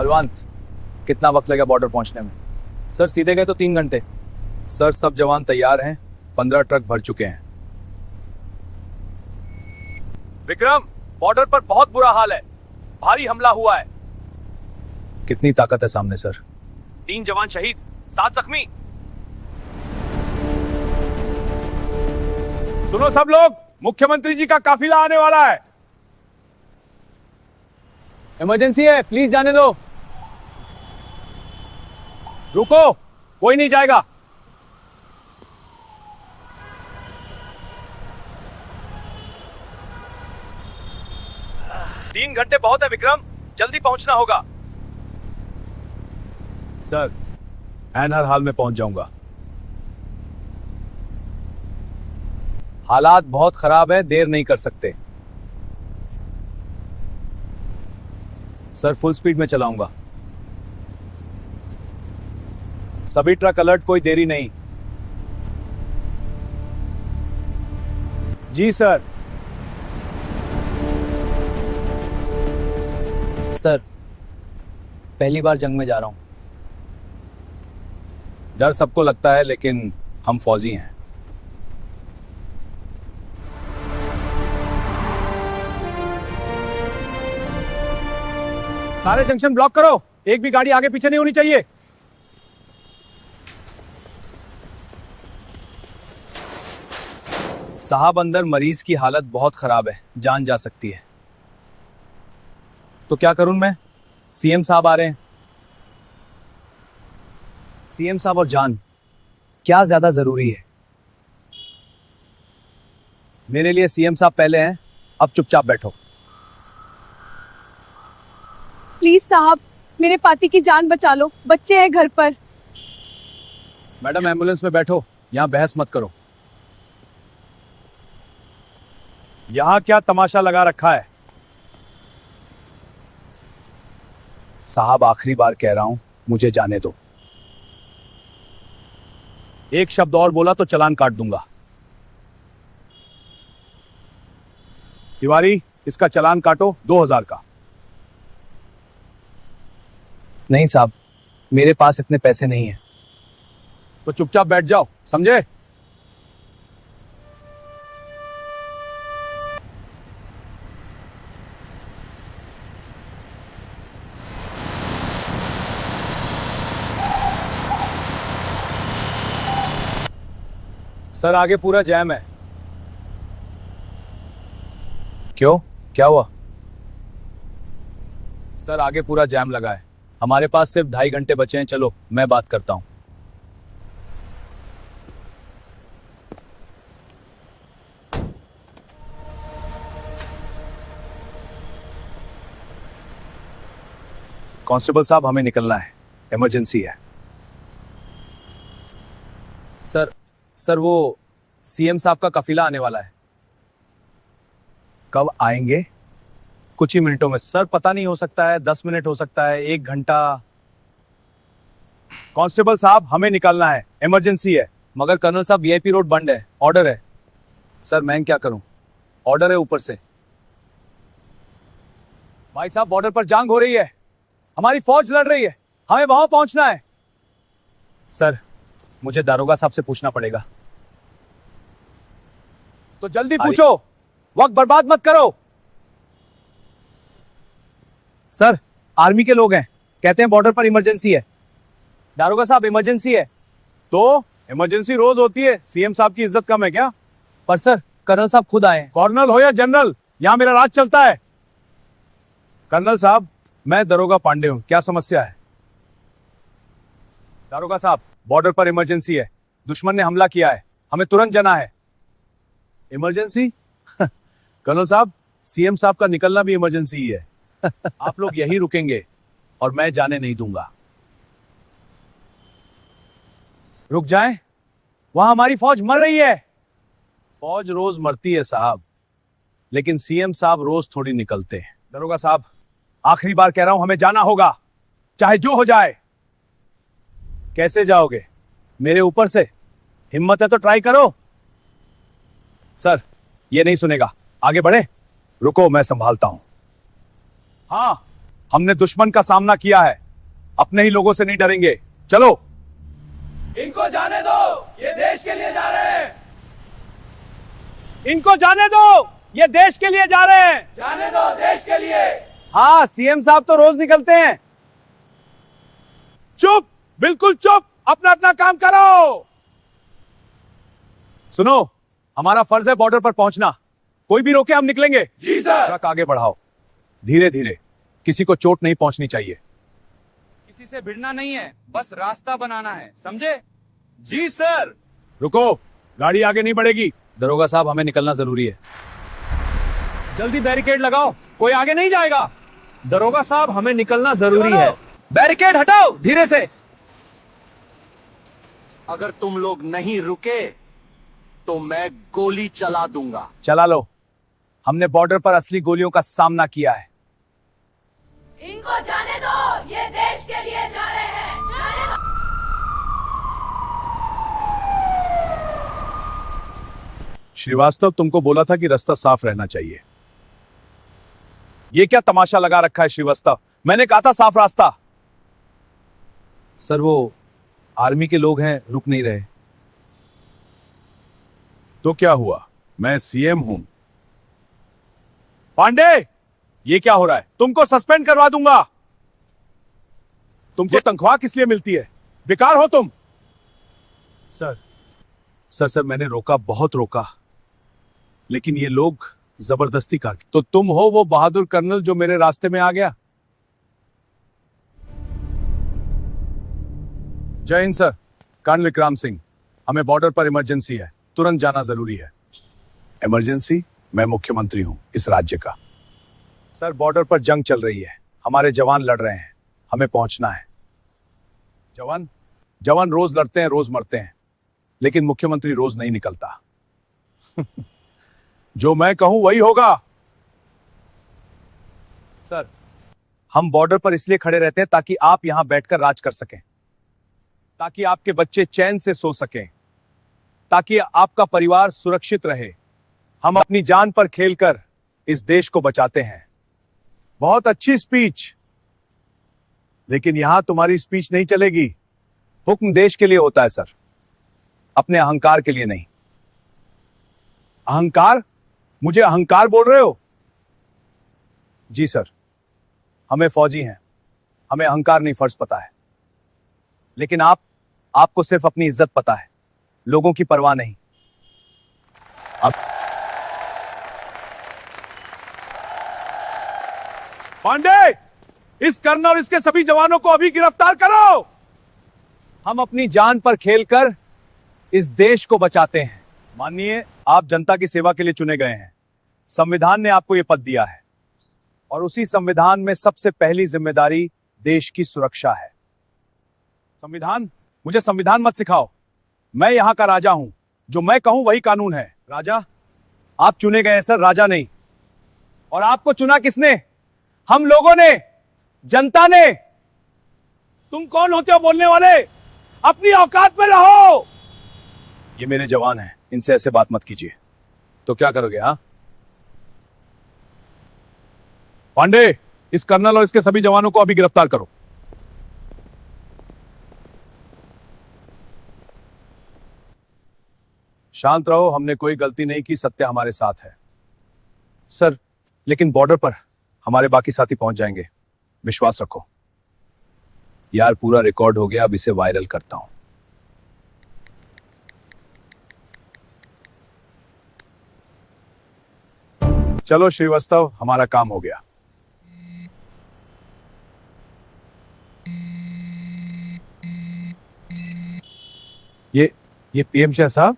बलवंत, कितना वक्त लगेगा बॉर्डर पहुंचने में? सर सीधे गए तो 3 घंटे। सर सब जवान तैयार हैं, 15 ट्रक भर चुके हैं। विक्रम, बॉर्डर पर बहुत बुरा हाल है, भारी हमला हुआ है। कितनी ताकत है सामने सर? 3 जवान शहीद, 7 जख्मी। सुनो सब लोग, मुख्यमंत्री जी का काफिला आने वाला है। इमरजेंसी है, प्लीज जाने दो। रुको, कोई नहीं जाएगा। तीन घंटे बहुत है विक्रम, जल्दी पहुंचना होगा। सर, ऐन हर हाल में पहुंच जाऊंगा। हालात बहुत खराब है, देर नहीं कर सकते। सर फुल स्पीड में चलाऊंगा। सभी ट्रक अलर्ट, कोई देरी नहीं। जी सर। सर पहली बार जंग में जा रहा हूं। डर सबको लगता है, लेकिन हम फौजी हैं। सारे जंक्शन ब्लॉक करो, एक भी गाड़ी आगे पीछे नहीं होनी चाहिए। साहब अंदर मरीज की हालत बहुत खराब है, जान जा सकती है। तो क्या करूं मैं? सीएम साहब आ रहे हैं। सीएम साहब और जान, क्या ज्यादा जरूरी है? मेरे लिए सीएम साहब पहले हैं, अब चुपचाप बैठो। प्लीज साहब, मेरे पति की जान बचा लो, बच्चे हैं घर पर। मैडम एम्बुलेंस में बैठो, यहां बहस मत करो। यहां क्या तमाशा लगा रखा है? साहब आखिरी बार कह रहा हूं, मुझे जाने दो। एक शब्द और बोला तो चालान काट दूंगा। तिवारी, इसका चालान काटो 2000 का। नहीं साहब, मेरे पास इतने पैसे नहीं हैं। तो चुपचाप बैठ जाओ, समझे? सर आगे पूरा जैम है। क्यों, क्या हुआ? सर आगे पूरा जैम लगा है, हमारे पास सिर्फ 2.5 घंटे बचे हैं। चलो मैं बात करता हूं। कांस्टेबल साहब, हमें निकलना है, इमरजेंसी है। सर वो सीएम साहब का काफिला आने वाला है। कब आएंगे? कुछ ही मिनटों में सर। पता नहीं, हो सकता है 10 मिनट, हो सकता है 1 घंटा। कांस्टेबल साहब, हमें निकलना है, इमरजेंसी है। मगर कर्नल साहब, वीआईपी रोड बंद है, ऑर्डर है। सर मैं क्या करूं, ऑर्डर है ऊपर से। भाई साहब, बॉर्डर पर जंग हो रही है, हमारी फौज लड़ रही है, हमें वहां पहुंचना है। सर मुझे दारोगा साहब से पूछना पड़ेगा। तो जल्दी पूछो, वक्त बर्बाद मत करो। सर आर्मी के लोग हैं, कहते हैं बॉर्डर पर इमरजेंसी है। दारोगा साहब, इमरजेंसी है। तो इमरजेंसी रोज होती है, सीएम साहब की इज्जत कम है क्या? पर सर कर्नल साहब खुद आए हैं। कर्नल हो या जनरल, यहां मेरा राज चलता है। कर्नल साहब, मैं दरोगा पांडे हूं, क्या समस्या है? दारोगा साहब, बॉर्डर पर इमरजेंसी है, दुश्मन ने हमला किया है, हमें तुरंत जाना है। इमरजेंसी? कर्नल साहब, सीएम साहब का निकलना भी इमरजेंसी ही है। आप लोग यहीं रुकेंगे और मैं जाने नहीं दूंगा। रुक जाएं? वहां हमारी फौज मर रही है। फौज रोज मरती है साहब, लेकिन सीएम साहब रोज थोड़ी निकलते हैं। दरोगा साहब, आखिरी बार कह रहा हूं, हमें जाना होगा, चाहे जो हो जाए। कैसे जाओगे? मेरे ऊपर से? हिम्मत है तो ट्राई करो। सर ये नहीं सुनेगा, आगे बढ़े। रुको, मैं संभालता हूं। हाँ, हमने दुश्मन का सामना किया है, अपने ही लोगों से नहीं डरेंगे। चलो, इनको जाने दो, ये देश के लिए जा रहे हैं। इनको जाने दो, ये देश के लिए जा रहे हैं। जाने दो, देश के लिए। हाँ, सीएम साहब तो रोज निकलते हैं। चुप, बिल्कुल चुप, अपना अपना काम करो। सुनो, हमारा फर्ज है बॉर्डर पर पहुंचना। कोई भी रोके हम निकलेंगे। जी सर। ट्रक आगे बढ़ाओ, धीरे धीरे, किसी को चोट नहीं पहुंचनी चाहिए। किसी से भिड़ना नहीं है, बस रास्ता बनाना है, समझे? जी सर। रुको, गाड़ी आगे नहीं बढ़ेगी। दरोगा साहब, हमें निकलना जरूरी है। जल्दी बैरिकेड लगाओ, कोई आगे नहीं जाएगा। दरोगा साहब, हमें निकलना जरूरी है। बैरिकेड हटाओ, धीरे से। अगर तुम लोग नहीं रुके तो मैं गोली चला दूंगा। चला लो, हमने बॉर्डर पर असली गोलियों का सामना किया है। इनको जाने दो, ये देश के लिए जा रहे हैं। जाने दो। श्रीवास्तव, तुमको बोला था कि रास्ता साफ रहना चाहिए। ये क्या तमाशा लगा रखा है श्रीवास्तव? मैंने कहा था साफ रास्ता। सर, वो आर्मी के लोग हैं, रुक नहीं रहे। तो क्या हुआ? मैं सीएम हूं। पांडे, ये क्या हो रहा है? तुमको सस्पेंड करवा दूंगा। तुमको तनख्वाह किस लिए मिलती है? बेकार हो तुम। सर सर सर मैंने रोका, बहुत रोका, लेकिन ये लोग जबरदस्ती कर। तो तुम हो वो बहादुर कर्नल जो मेरे रास्ते में आ गया? जय हिंद सर। कर्नल विक्रम सिंह, हमें बॉर्डर पर इमरजेंसी है, तुरंत जाना जरूरी है। इमरजेंसी? मैं मुख्यमंत्री हूं इस राज्य का। सर, बॉर्डर पर जंग चल रही है, हमारे जवान लड़ रहे हैं, हमें पहुंचना है। जवान जवान रोज लड़ते हैं, रोज मरते हैं, लेकिन मुख्यमंत्री रोज नहीं निकलता। जो मैं कहूं वही होगा। सर, हम बॉर्डर पर इसलिए खड़े रहते हैं ताकि आप यहां बैठकर राज कर सकें, ताकि आपके बच्चे चैन से सो सकें, ताकि आपका परिवार सुरक्षित रहे। हम अपनी जान पर खेलकर इस देश को बचाते हैं। बहुत अच्छी स्पीच, लेकिन यहां तुम्हारी स्पीच नहीं चलेगी। हुक्म देश के लिए होता है सर, अपने अहंकार के लिए नहीं। अहंकार? मुझे अहंकार बोल रहे हो? जी सर, हमें फौजी हैं, हमें अहंकार नहीं फर्ज पता है। लेकिन आपको सिर्फ अपनी इज्जत पता है, लोगों की परवाह नहीं। अब पांडे, इस कर्नल और इसके सभी जवानों को अभी गिरफ्तार करो। हम अपनी जान पर खेलकर इस देश को बचाते हैं। मानिए, आप जनता की सेवा के लिए चुने गए हैं। संविधान ने आपको यह पद दिया है, और उसी संविधान में सबसे पहली जिम्मेदारी देश की सुरक्षा है। संविधान? मुझे संविधान मत सिखाओ। मैं यहां का राजा हूं, जो मैं कहूं वही कानून है। राजा? आप चुने गए हैं सर, राजा नहीं। और आपको चुना किसने? हम लोगों ने, जनता ने। तुम कौन होते हो बोलने वाले? अपनी औकात में रहो। ये मेरे जवान हैं, इनसे ऐसे बात मत कीजिए। तो क्या करोगे? हाँ पांडे, इस कर्नल और इसके सभी जवानों को अभी गिरफ्तार करो। शांत रहो, हमने कोई गलती नहीं की, सत्य हमारे साथ है। सर, लेकिन बॉर्डर पर हमारे बाकी साथी पहुंच जाएंगे, विश्वास रखो। यार, पूरा रिकॉर्ड हो गया, अब इसे वायरल करता हूं। चलो श्रीवास्तव, हमारा काम हो गया। ये पीएम शाह साहब।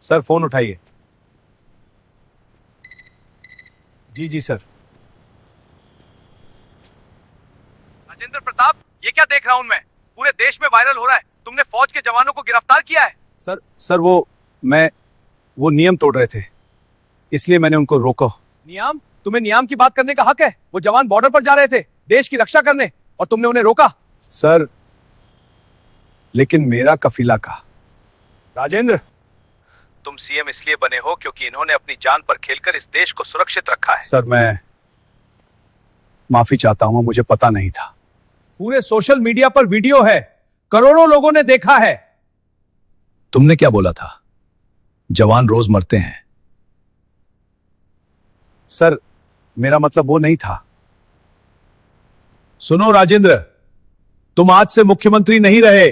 सर, फोन उठाइए। जी जी सर। राजेंद्र प्रताप, ये क्या देख रहा हूं मैं? पूरे देश में वायरल हो रहा है, तुमने फौज के जवानों को गिरफ्तार किया है। सर वो नियम तोड़ रहे थे, इसलिए मैंने उनको रोका। नियम? तुम्हें नियम की बात करने का हक है? वो जवान बॉर्डर पर जा रहे थे देश की रक्षा करने, और तुमने उन्हें रोका। सर, लेकिन मेरा कफिला कहा। राजेंद्र, तुम सीएम इसलिए बने हो क्योंकि इन्होंने अपनी जान पर खेलकर इस देश को सुरक्षित रखा है। सर, माफी चाहता हूं, मुझे पता नहीं था। पूरे सोशल मीडिया पर वीडियो है, करोड़ों लोगों ने देखा है। तुमने क्या बोला था? जवान रोज मरते हैं। सर, मेरा मतलब वो नहीं था। सुनो राजेंद्र, तुम आज से मुख्यमंत्री नहीं रहे,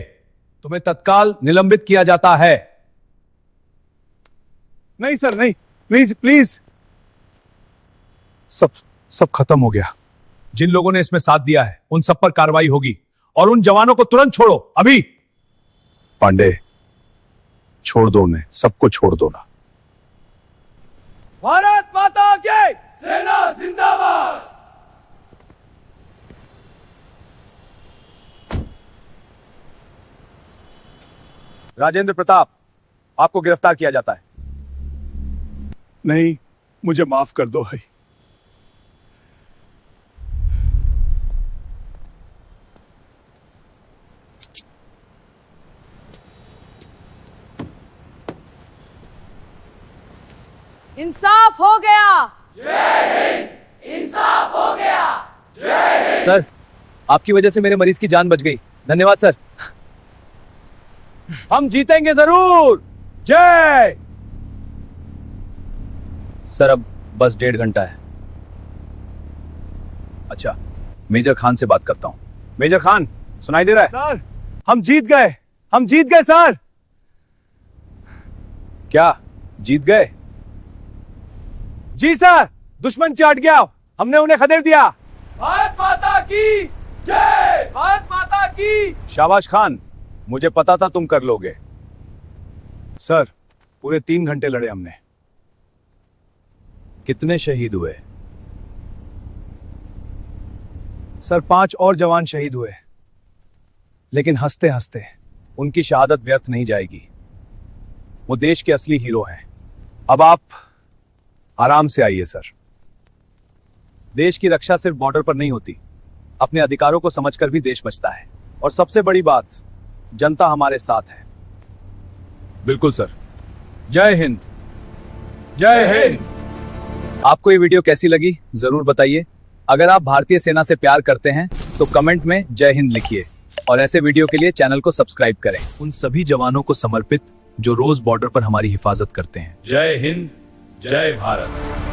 तुम्हें तत्काल निलंबित किया जाता है। नहीं सर, नहीं, प्लीज प्लीज। सब खत्म हो गया। जिन लोगों ने इसमें साथ दिया है उन सब पर कार्रवाई होगी, और उन जवानों को तुरंत छोड़ो अभी। पांडे, छोड़ दो उन्हें, सबको छोड़ दो ना। भारत माता की सेना जिंदाबाद। राजेंद्र प्रताप, आपको गिरफ्तार किया जाता है। नहीं, मुझे माफ कर दो भाई। इंसाफ हो गया। इंसाफ हो गया। सर, आपकी वजह से मेरे मरीज की जान बच गई। धन्यवाद सर। हम जीतेंगे जरूर। जय। सर, अब बस 1.5 घंटा है। अच्छा, मेजर खान से बात करता हूं। मेजर खान, सुनाई दे रहा है? सर, हम जीत गए, हम जीत गए सर। क्या जीत गए? जी सर, दुश्मन चाट गया, हमने उन्हें खदेड़ दिया। भारत माता की जय। भारत माता की। शाबाश खान, मुझे पता था तुम कर लोगे। सर, पूरे 3 घंटे लड़े हमने। कितने शहीद हुए? सर, 5 और जवान शहीद हुए, लेकिन हंसते हंसते उनकी शहादत व्यर्थ नहीं जाएगी। वो देश के असली हीरो हैं। अब आप आराम से आइए सर। देश की रक्षा सिर्फ बॉर्डर पर नहीं होती, अपने अधिकारों को समझकर भी देश बचता है। और सबसे बड़ी बात, जनता हमारे साथ है। बिल्कुल सर। जय हिंद। जय हिंद। आपको ये वीडियो कैसी लगी जरूर बताइए। अगर आप भारतीय सेना से प्यार करते हैं तो कमेंट में जय हिंद लिखिए, और ऐसे वीडियो के लिए चैनल को सब्सक्राइब करें। उन सभी जवानों को समर्पित जो रोज बॉर्डर पर हमारी हिफाजत करते हैं। जय हिंद, जय भारत।